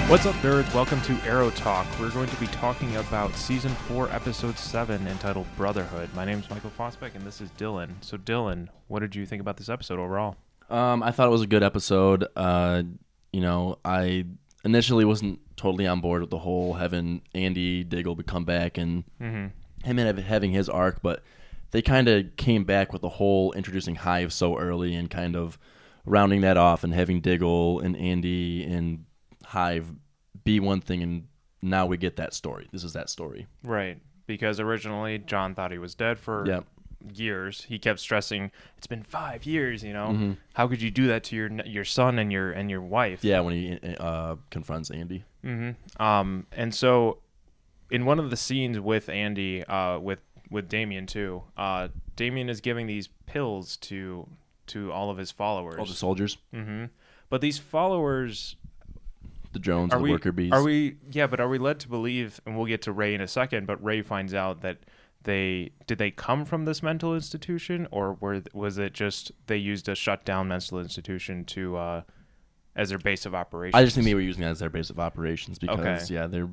What's up, nerds? Welcome to Arrow Talk. We're going to be talking about Season 4, Episode 7, entitled Brotherhood. My name is Michael Fosbeck, and this is Dylan. So, Dylan, what did you think about this episode overall? I thought it was a good episode. I initially wasn't totally on board with the whole having Andy Diggle come back and him having his arc, but they kind of came back with the whole introducing Hive so early and kind of rounding that off and having Diggle and Andy and Hive be one thing, and now we get that story. This is that story. Right, because originally John thought he was dead for years. He kept stressing, it's been 5 years, you know? Mm-hmm. How could you do that to your son and your wife? Yeah, when he confronts Andy. Mm-hmm. And so in one of the scenes with Andy, with Damien too, Damien is giving these pills to all of his followers. All the soldiers. Mm-hmm. But these followers... The drones, the worker bees. Are we led to believe, and we'll get to Ray in a second, but Ray finds out that did they come from this mental institution, or was it just they used a shut down mental institution to as their base of operations? I just think they were using it as their base of operations because they're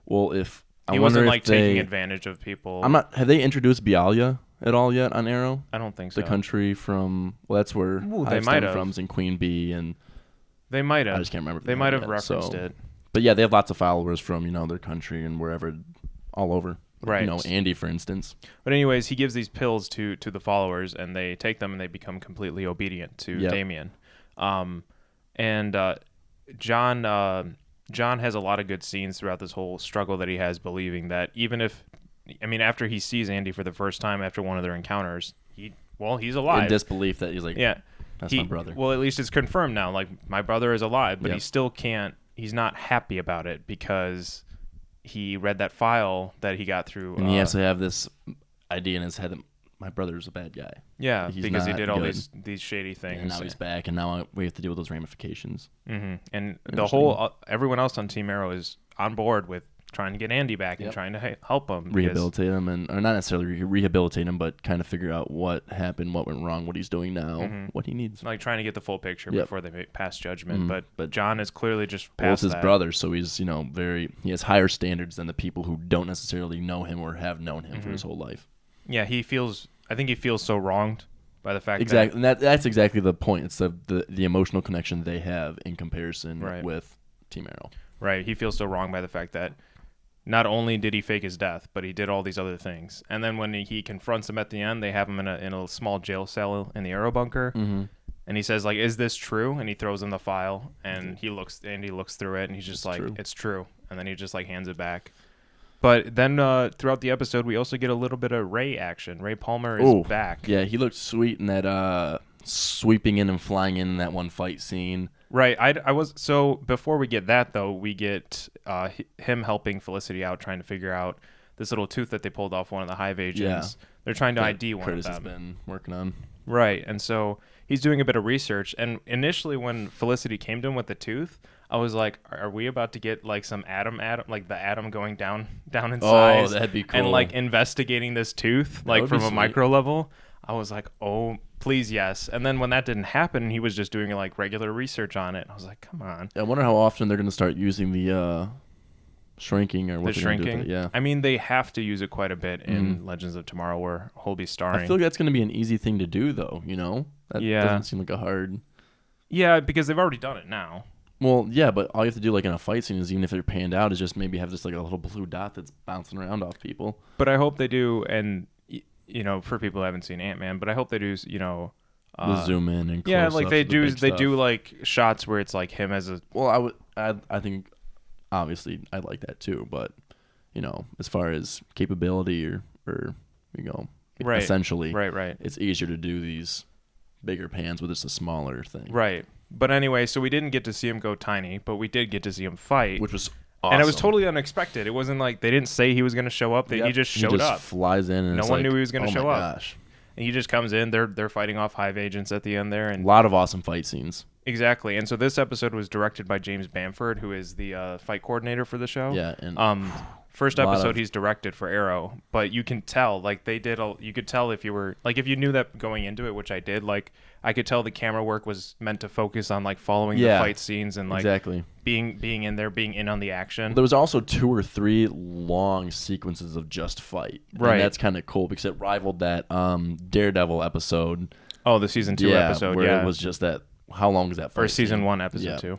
if he wasn't like taking advantage of people. Have they introduced Bialya at all yet on Arrow? I don't think so. The country from that's where they might have from, and Queen Bee, and they might have. I just can't remember. They might have referenced it. But yeah, they have lots of followers from their country and wherever, all over. Right. Andy, for instance. But anyways, he gives these pills to the followers, and they take them, and they become completely obedient to Damien. And John has a lot of good scenes throughout this whole struggle that he has, believing that after he sees Andy for the first time after one of their encounters, he's alive. In disbelief that he's like, that's my brother. Well, at least it's confirmed now. Like, my brother is alive, but he still can't. He's not happy about it because he read that file that he got through. And he has to have this idea in his head that my brother's a bad guy. Yeah, because he did all these shady things. And now he's back, and now we have to deal with those ramifications. Mm-hmm. And the whole everyone else on Team Arrow is on board with trying to get Andy back and trying to help him. Rehabilitate him, or not necessarily rehabilitate him, but kind of figure out what happened, what went wrong, what he's doing now, what he needs. Like trying to get the full picture before they pass judgment. But John is clearly just past that. It's his brother, so he's he has higher standards than the people who don't necessarily know him or have known him for his whole life. Yeah, I think he feels so wronged by the fact and that's exactly the point. It's the emotional connection they have in comparison with Team Arrow. Right, he feels so wronged by the fact that not only did he fake his death, but he did all these other things. And then when he confronts him at the end, they have him in a small jail cell in the Arrow bunker. Mm-hmm. And he says, like, "Is this true?" And he throws him the file, and Andy looks through it, and he's just "It's true." And then he just hands it back. But then throughout the episode, we also get a little bit of Ray action. Ray Palmer is back. Yeah, he looked sweet in that sweeping in and flying in that one fight scene. Right. So before we get that, though, we get him helping Felicity out, trying to figure out this little tooth that they pulled off one of the Hive agents. Yeah. They're trying to ID one Curtis of them. Has been working on. Right. And so he's doing a bit of research. And initially when Felicity came to him with the tooth, I was like, are we about to get some atom, like the atom going down in size? Oh, that'd be cool. And investigating this tooth, from a micro level. I was like, oh, please, yes. And then when that didn't happen, he was just doing regular research on it. I was like, come on. I wonder how often they're going to start using the shrinking or what they're going to do with it. Yeah. I mean, they have to use it quite a bit in Legends of Tomorrow, where Holby's starring. I feel like that's going to be an easy thing to do, though. That doesn't seem like a hard. Yeah, because they've already done it now. Well, yeah, but all you have to do in a fight scene is, even if they're panned out, is just maybe have just a little blue dot that's bouncing around off people. But I hope they do, and for people who haven't seen Ant-Man, but I hope they do, the zoom in and they do shots where it's him as a. Well, I think obviously I like that too, but as far as capability or essentially, right, it's easier to do these bigger pans with just a smaller thing, right. But anyway, so we didn't get to see him go tiny, but we did get to see him fight, which was awesome. And it was totally unexpected. It wasn't they didn't say he was going to show up. He just showed up. Flies in, and no one knew he was going to show up. Gosh. And he just comes in. They're fighting off Hive agents at the end there, and a lot of awesome fight scenes. Exactly. And so this episode was directed by James Bamford, who is the fight coordinator for the show. Yeah, and First episode he's directed for Arrow, but you can tell like you could tell if you knew that going into it, which I did, like I could tell the camera work was meant to focus on like following the fight scenes and like exactly being in there, being in on the action. There was also 2 or 3 long sequences of just fight. Right. And that's kind of cool because it rivaled that Daredevil episode. Oh, the season 2 episode, where it was just that. How long is that fight? Or season 1 episode 2.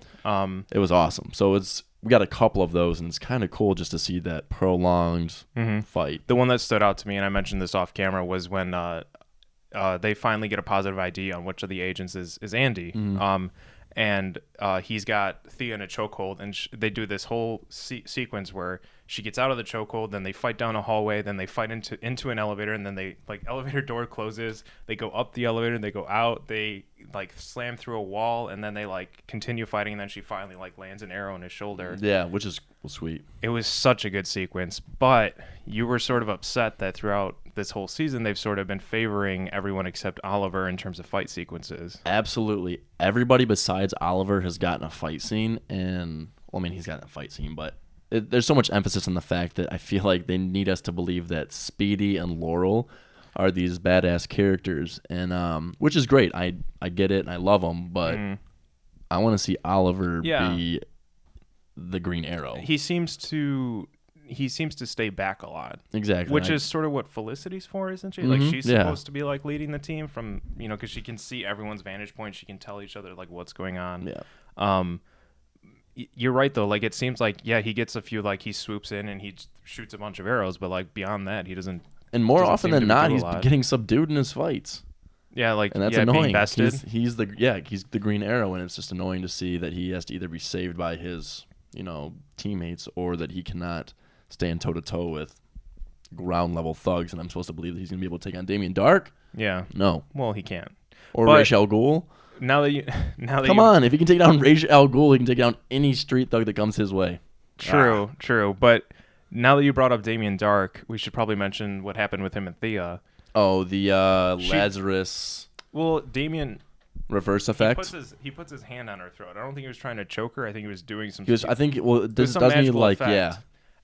It was awesome. So we got a couple of those, and it's kind of cool just to see that prolonged fight. The one that stood out to me, and I mentioned this off camera, was when they finally get a positive ID on which of the agents is Andy. And he's got Thea in a chokehold, and they do this whole sequence where she gets out of the chokehold, then they fight down a hallway, then they fight into an elevator, and then they like elevator door closes, they go up the elevator, they go out, they like slam through a wall, and then they like continue fighting, and then she finally like lands an arrow in his shoulder. Yeah, which is sweet. It was such a good sequence, but you were sort of upset that throughout this whole season they've sort of been favoring everyone except Oliver in terms of fight sequences. Absolutely. Everybody besides Oliver has gotten a fight scene, and well, I mean, he's gotten a fight scene, but there's so much emphasis on the fact that I feel like they need us to believe that Speedy and Laurel are these badass characters, and which is great. I get it, and I love them, but I want to see Oliver be the Green Arrow. He seems to stay back a lot. Exactly. Which is sort of what Felicity's for, isn't she? Like she's supposed to be like leading the team from, because she can see everyone's vantage point. She can tell each other like what's going on. Yeah. You're right though. Like it seems like he gets a few, like he swoops in and he shoots a bunch of arrows, but like beyond that he doesn't. And more often than not, he's getting subdued in his fights. Yeah, like and that's annoying. Being bested. He's the Green Arrow, and it's just annoying to see that he has to either be saved by his teammates or that he cannot stand toe to toe with ground level thugs. And I'm supposed to believe that he's gonna be able to take on Damien Dark. Yeah. No. Well, he can't. Or Ra's al Ghul. Come on, if he can take down Ra's al Ghul, he can take down any street thug that comes his way. True. But now that you brought up Damien Dark, we should probably mention what happened with him and Thea. Oh, the Lazarus. Well, Damien reverse effect. He puts his hand on her throat. I don't think he was trying to choke her. I think he was doing some. I think this does mean like effect.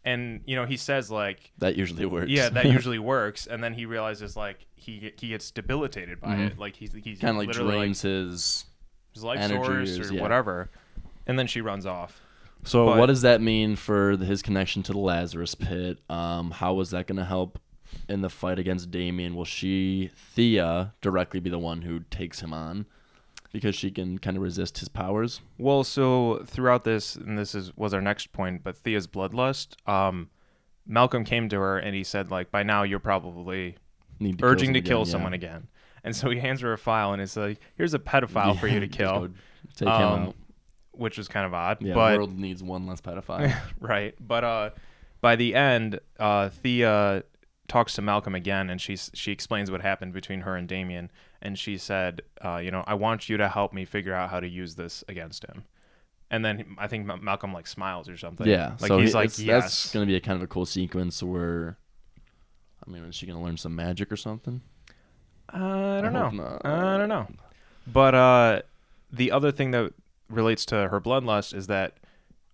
And he says like that usually works. Yeah, that usually works. And then he realizes like he gets debilitated by it. Like he's kind of like drains his life source or whatever. And then she runs off. So what does that mean for his connection to the Lazarus Pit? How is that going to help in the fight against Damien? Will Thea directly be the one who takes him on? Because she can kind of resist his powers. Well, so throughout this, and this was our next point, but Thea's bloodlust, Malcolm came to her and he said, like, by now you're probably urging to kill someone again. And so he hands her a file and it's like, here's a pedophile for you to kill. Take him out. Which was kind of odd. Yeah, but the world needs one less pedophile. Right. But by the end, Thea talks to Malcolm again, and she explains what happened between her and Damien, and she said, I want you to help me figure out how to use this against him. And then I think Malcolm like smiles or something. Yeah, like so he's like, yes. That's gonna be a kind of a cool sequence where, I mean, is she gonna learn some magic or something? I don't know. But the other thing that relates to her bloodlust is that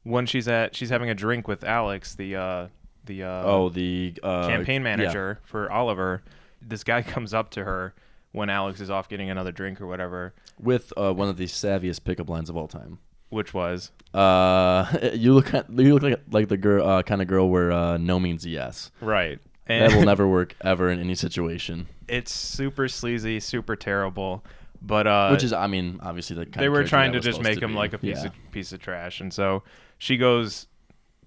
when she's having a drink with Alex, the campaign manager for Oliver, this guy comes up to her when Alex is off getting another drink or whatever, with one of the savviest pickup lines of all time, which was, "You look like the girl kind of girl where no means yes." Right. And that will never work ever in any situation. It's super sleazy, super terrible. But which is, I mean, obviously the kind they of were trying to just make to him be. like a piece of trash, and so she goes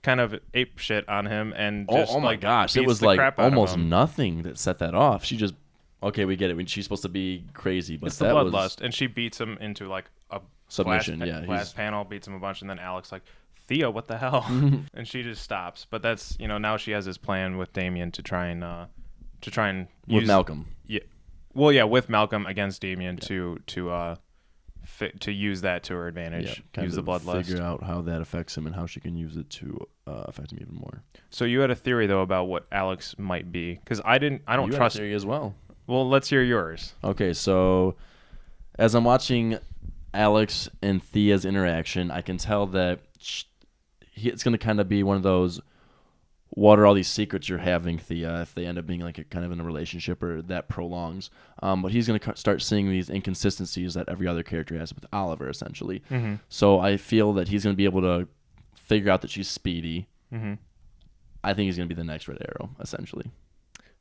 kind of ape shit on him, and just oh my gosh, it was like almost nothing that set that off. She just we get it. I mean, she's supposed to be crazy, but it's the bloodlust, and she beats him into like a submission. Glass panel, beats him a bunch, and then Alex like, Thea, what the hell? And she just stops. But that's now she has this plan with Damien to try and with Malcolm. Yeah. Well, yeah, with Malcolm against Damien to use that to her advantage. Use the bloodlust. Figure out how that affects him and how she can use it to affect him even more. So you had a theory though about what Alex might be, because I don't you trust. Had a theory as well. Well, let's hear yours. Okay, so as I'm watching Alex and Thea's interaction, I can tell that it's going to kind of be one of those what are all these secrets you're having, Thea, if they end up being like kind of in a relationship or that prolongs. But he's going to start seeing these inconsistencies that every other character has with Oliver, essentially. Mm-hmm. So I feel that he's going to be able to figure out that she's speedy. Mm-hmm. I think he's going to be the next Red Arrow, essentially.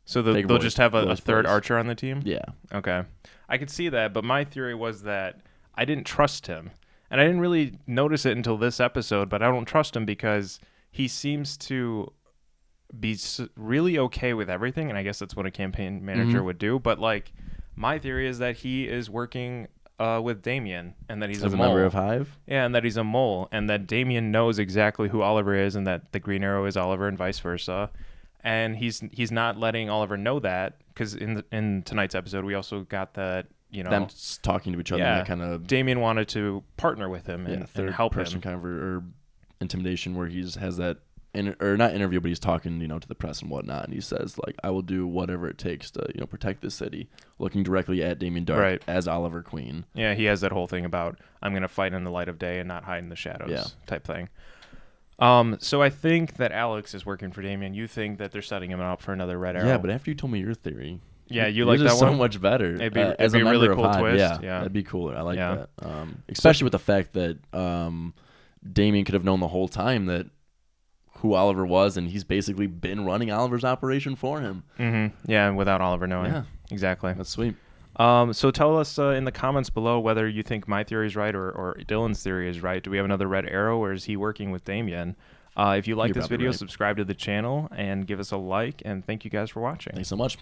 So they'll just have a third archer on the team? Yeah. Okay. I could see that, but my theory was that I didn't trust him. And I didn't really notice it until this episode, but I don't trust him because he seems to be really okay with everything, and I guess that's what a campaign manager would do. But like, my theory is that he is working with Damien, and that he's as a a mole. member of Hive. Yeah, and that he's a mole, and that Damien knows exactly who Oliver is, and that the Green Arrow is Oliver, and vice versa. And he's not letting Oliver know that, because in tonight's episode we also got that, you know, them talking to each other. Yeah, and kind of Damien wanted to partner with him and help him. Kind of or intimidation where has that. Or not interview, but he's talking, to the press and whatnot, and he says, like, I will do whatever it takes to, protect this city, looking directly at Damien Dark as Oliver Queen. Yeah, he has that whole thing about, I'm going to fight in the light of day and not hide in the shadows type thing. So I think that Alex is working for Damien. You think that they're setting him up for another Red Arrow. Yeah, but after you told me your theory. Yeah, you like that one? So much better. It'd be a really cool twist. Yeah, that'd be cooler. I like that. Especially with the fact that Damien could have known the whole time that who Oliver was, and he's basically been running Oliver's operation for him. Mm-hmm. Yeah, without Oliver knowing. Yeah. Exactly. That's sweet. So tell us in the comments below whether you think my theory is right or Dylan's theory is right. Do we have another Red Arrow, or is he working with Damien? If you like this video, subscribe to the channel and give us a like, and thank you guys for watching. Thanks so much.